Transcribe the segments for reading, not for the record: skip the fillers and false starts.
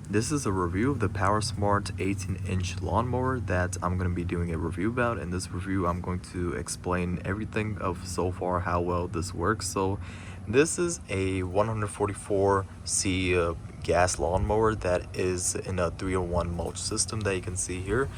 This is a review of the PowerSmart 18-inch lawnmower that I'm going to be doing a review about. In this review, I'm going to explain everything of so far how well this works. So this is a 144C gas lawnmower that is in a 3-in-1 mulch system that you can see here.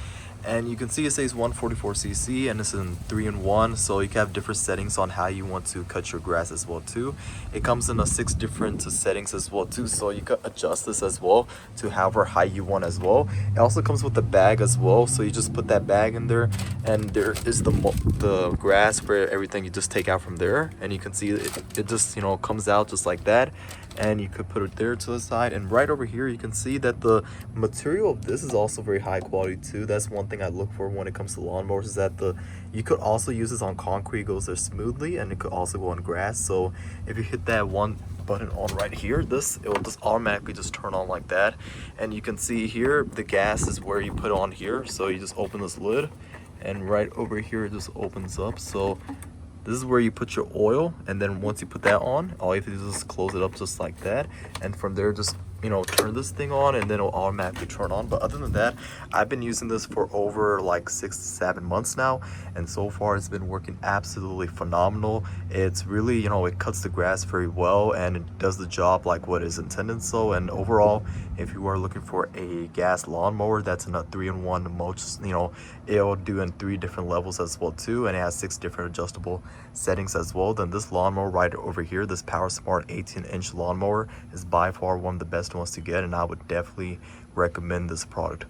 And you can see it says 144cc and it's in 3-in-1, so you can have different settings on how you want to cut your grass as well too. It comes in 6 different settings as well too, so you can adjust this as well to however high you want as well. It also comes with a bag as well, so you just put that bag in there, and there is the grass where everything you just take out from there, and you can see it just comes out just like that. And you could put it there to the side, and right over here you can see that the material of this is also very high quality too. That's one thing I look for when it comes to lawnmowers, is that you could also use this on concrete, it goes there smoothly, and it could also go on grass. So if you hit that one button on right here, it will just automatically just turn on like that. And you can see here the gas is where you put on here, so you just open this lid, and right over here it just opens up. So this is where you put your oil, and then once you put that on, all you have to do is just close it up just like that, and from there just turn this thing on, and then it'll automatically turn on. But other than that, I've been using this for over like 6 to 7 months now, and so far it's been working absolutely phenomenal. It's really it cuts the grass very well, and it does the job like what is intended. So, and overall, if you are looking for a gas lawnmower that's in a 3-in-1 mulch, it'll do in 3 different levels as well too, and it has 6 different adjustable settings as well, then this lawnmower right over here, this PowerSmart 18-inch lawnmower, is by far one of the best ones to get, and I would definitely recommend this product.